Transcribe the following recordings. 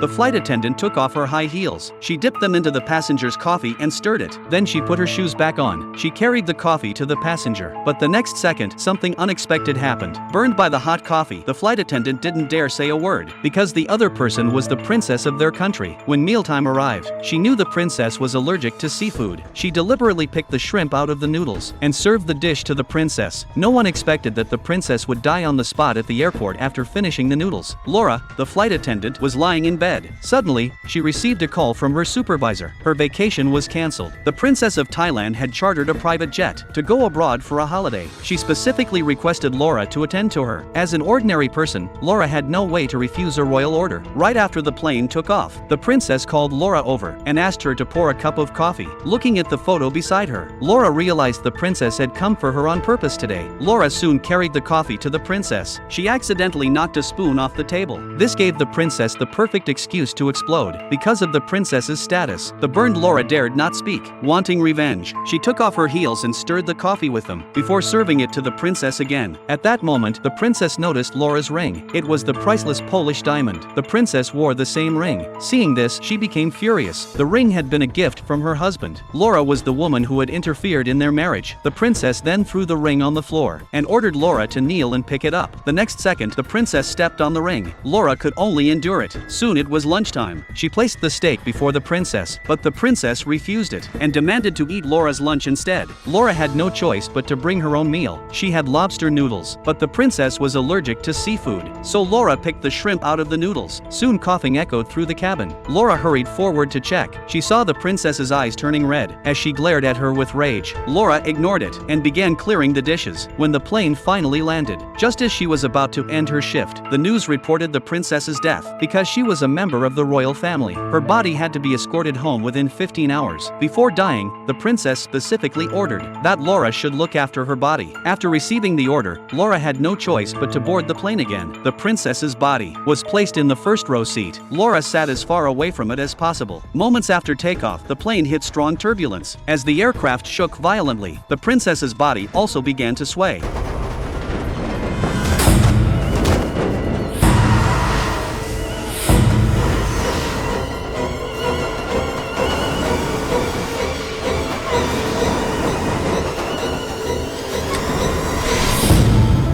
The flight attendant took off her high heels. She dipped them into the passenger's coffee and stirred it. Then she put her shoes back on. She carried the coffee to the passenger. But the next second, something unexpected happened. Burned by the hot coffee, the flight attendant didn't dare say a word, because the other person was the princess of their country. When mealtime arrived, she knew the princess was allergic to seafood. She deliberately picked the shrimp out of the noodles and served the dish to the princess. No one expected that the princess would die on the spot at the airport after finishing the noodles. Laura, the flight attendant, was lying in bed. Suddenly, she received a call from her supervisor. Her vacation was cancelled. The princess of Thailand had chartered a private jet to go abroad for a holiday. She specifically requested Laura to attend to her. As an ordinary person, Laura had no way to refuse a royal order. Right after the plane took off, the princess called Laura over and asked her to pour a cup of coffee. Looking at the photo beside her, Laura realized the princess had come for her on purpose today. Laura soon carried the coffee to the princess. She accidentally knocked a spoon off the table. This gave the princess the perfect excuse to explode. Because of the princess's status, the burned Laura dared not speak. Wanting revenge, she took off her heels and stirred the coffee with them, before serving it to the princess again. At that moment, the princess noticed Laura's ring. It was the priceless Polish diamond. The princess wore the same ring. Seeing this, she became furious. The ring had been a gift from her husband. Laura was the woman who had interfered in their marriage. The princess then threw the ring on the floor and ordered Laura to kneel and pick it up. The next second, the princess stepped on the ring. Laura could only endure it. Soon it was lunchtime. She placed the steak before the princess, but the princess refused it and demanded to eat Laura's lunch instead. Laura had no choice but to bring her own meal. She had lobster noodles, but the princess was allergic to seafood, so Laura picked the shrimp out of the noodles. Soon coughing echoed through the cabin. Laura hurried forward to check. She saw the princess's eyes turning red as she glared at her with rage. Laura ignored it and began clearing the dishes. When the plane finally landed, just as she was about to end her shift, the news reported the princess's death. Because she was a member of the royal family, her body had to be escorted home within 15 hours. Before dying, the princess specifically ordered that Laura should look after her body. After receiving the order, Laura had no choice but to board the plane again. The princess's body was placed in the first row seat. Laura sat as far away from it as possible. Moments after takeoff, the plane hit strong turbulence. As the aircraft shook violently, the princess's body also began to sway.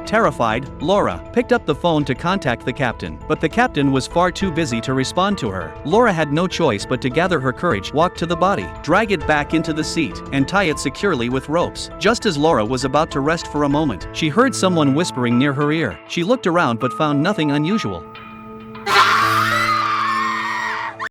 Terrified, Laura picked up the phone to contact the captain, but the captain was far too busy to respond to her. Laura had no choice but to gather her courage, walk to the body, drag it back into the seat, and tie it securely with ropes. Just as Laura was about to rest for a moment, she heard someone whispering near her ear. She looked around but found nothing unusual.